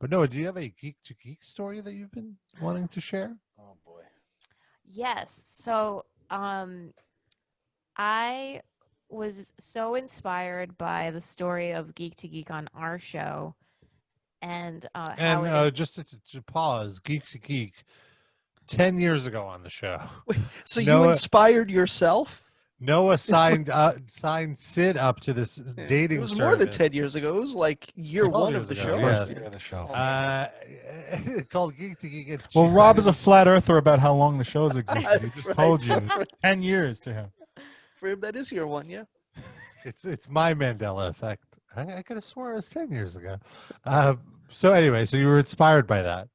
But Noah, do you have a Geek to Geek story that you've been wanting to share? Oh boy. Yes. So, I was so inspired by the story of Geek to Geek on our show and how And it just to pause, Geek to Geek, 10 years ago on the show, Wait, so you Noah inspired yourself? signed Sid up to this dating It was service. more than 10 years ago. It was like year 12 one years of the ago, show. yeah. First year of the show. Called Geek to Geek. and Well, she Rob signed is a it- flat earther about how long the show's existed. He That's just right. told you 10 years to him. For him, that is year one, yeah. It's my Mandela effect. I could have swore it was 10 years ago. So anyway, so you were inspired by that.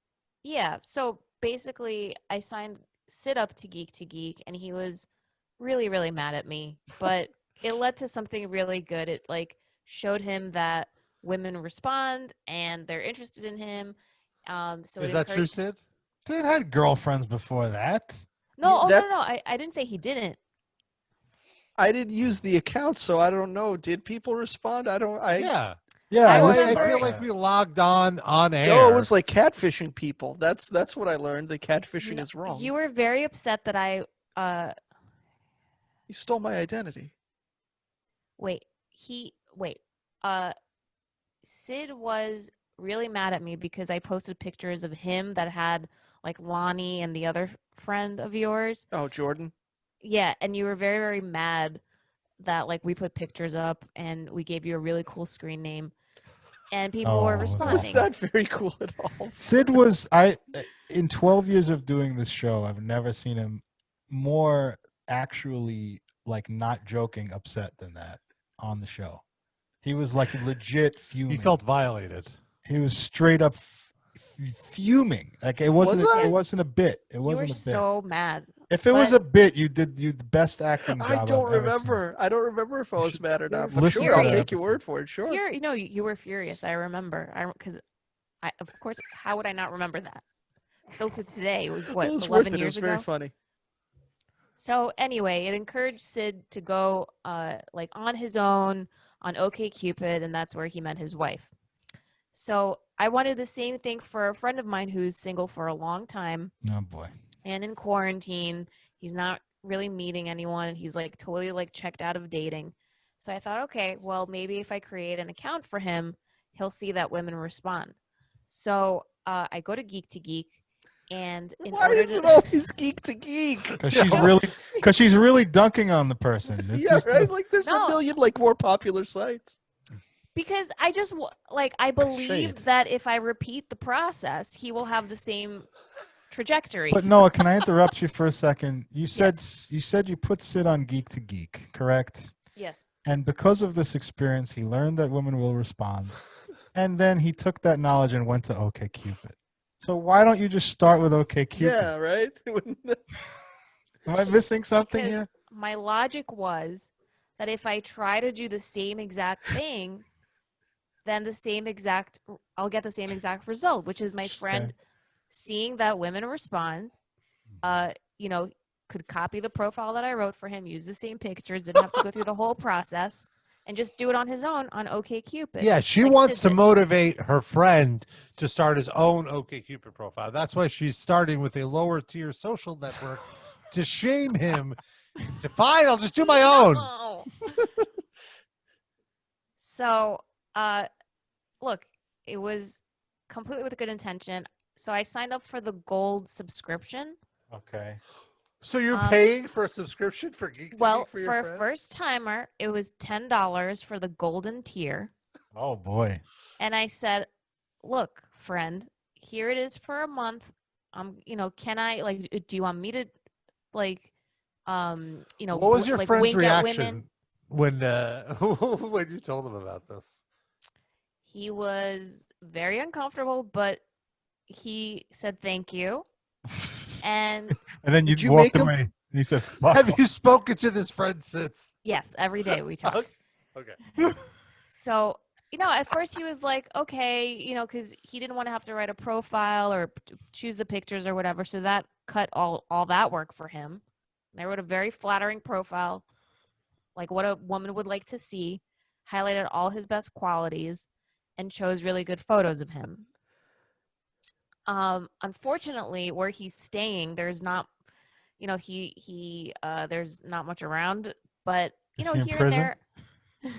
Yeah. So basically, I signed Sid up to Geek, and he was really, really mad at me. But it led to something really good. It like showed him that women respond and they're interested in him. So Is it that true, encouraged. Sid? Sid had girlfriends before that. No, Yeah, oh no, that's- no, I didn't say he didn't. I didn't use the account, so I don't know. Did people respond? Yeah. Yeah, I I remember- feel like we logged on air. No, it was like catfishing people. That's what I learned. The catfishing No, is wrong. You were very upset that I You stole my identity. wait. Sid was really mad at me because I posted pictures of him that had like Lonnie and the other friend of yours. Oh, Jordan. Yeah, and you were very, very mad that like we put pictures up and we gave you a really cool screen name, and people were Oh, it was It was responding. not very cool at all. Sid was in 12 years of doing this show, I've never seen him more actually like not joking upset than that on the show. He was like legit fuming. He felt violated. He was straight up fuming. Like it wasn't. Was I? It wasn't a bit. It You wasn't were a bit. so mad. If it was but- a bit, you did the best acting job. I don't I've ever remember. I don't remember if I was mad or not. But listen sure, I'll to take this. your word for it. Sure. You were furious. I remember. Because I of course, how would I not remember that? Still to today, it was what It was worth 11 it. It years was ago. very funny. So anyway, it encouraged Sid to go like on his own on OkCupid, and that's where he met his wife. So I wanted the same thing for a friend of mine who's single for a long time Oh boy. and in quarantine. He's not really meeting anyone, and he's like totally like checked out of dating. So I thought, okay, well maybe if I create an account for him, he'll see that women respond. So I go to Geek2Geek, and in Why order is to it always Geek to Geek? Because she's really dunking on the person. It's Yeah, just right. Like there's No. a million like more popular sites. because I just like I believe shade. that if I repeat the process, he will have the same trajectory. But Noah, can I interrupt you for a second? You said you put Sid on Geek2Geek, correct? Yes. And because of this experience, he learned that women will respond, and then he took that knowledge and went to OkCupid. So why don't you just start with OkCupid? Yeah, right. Am I missing something Because here? my logic was that if I try to do the same exact thing, then I'll get the same exact result, which is my friend seeing that women respond, could copy the profile that I wrote for him, use the same pictures, didn't have to go through the whole process, and just do it on his own on OkCupid. Yeah, she like wants Sid to did. motivate her friend to start his own OkCupid profile. That's why she's starting with a lower tier social network to shame him. To fine, I'll just do my own. No. So, look, it was completely with good intention. So I signed up for the gold subscription. Okay. So you're paying for a subscription for Geek2Geek Well, for your for a friend? first timer, it was $10 for the golden tier. Oh boy. And I said, look, friend, here it is for a month. Can I do you want me to What was your friend's wink at reaction women? when you told him about this? He was very uncomfortable, but he said thank you. And And then Did you walked make him- away. And he said, "Fuck Have off." you spoken to this friend since? yes, every day we talk. Okay. So, at first he was like, okay, because he didn't want to have to write a profile or choose the pictures or whatever. So that cut all that work for him. And I wrote a very flattering profile, like what a woman would like to see, highlighted all his best qualities, and chose really good photos of him. Unfortunately, where he's staying, there's not, there's not much around, but Is he in here prison? and there.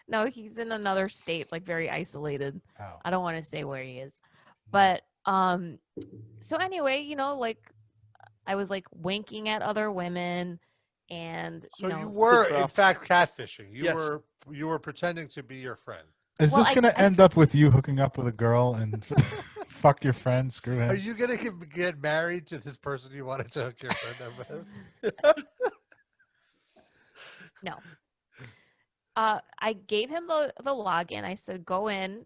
No, he's in another state, like very isolated. Oh. I don't want to say where he is, but so anyway, like I was like winking at other women, and So you were in drop. fact catfishing. You Yes. were pretending to be your friend. Is Well, this going to end up with you hooking up with a girl and fuck your friend? Screw him. Are you gonna get married to this person you wanted to hook your friend up with? No. I gave him the login. I said, go in.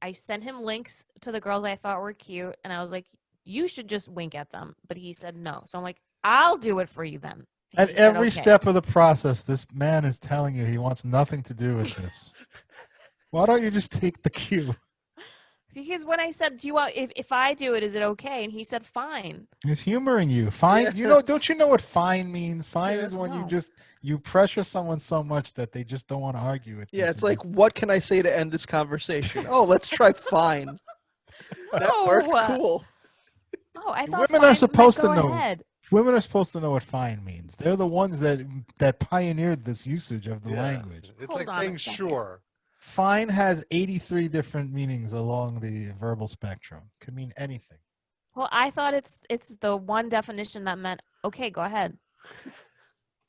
I sent him links to the girls I thought were cute, and I was like, you should just wink at them. But he said no. So I'm like, I'll do it for you then. And At he said, every "Okay." step of the process, this man is telling you he wants nothing to do with this. Why don't you just take the cue? Because when I said, do you want, if I do it, is it okay? And he said, fine. He's humoring you. Fine. Yeah. Don't you know what fine means? Fine Yeah. is when No. you pressure someone so much that they just don't want to argue with you. Yeah, it's So like, just- what can I say to end this conversation? Oh, let's try fine. That No, worked. Cool. Oh, I thought Women fine are supposed meant to go know. ahead. Women are supposed to know what fine means. They're the ones that pioneered this usage of the Yeah. language. It's Hold like on a saying second. sure. Fine has 83 different meanings along the verbal spectrum. Could mean anything. Well, I thought it's the one definition that meant, okay, go ahead.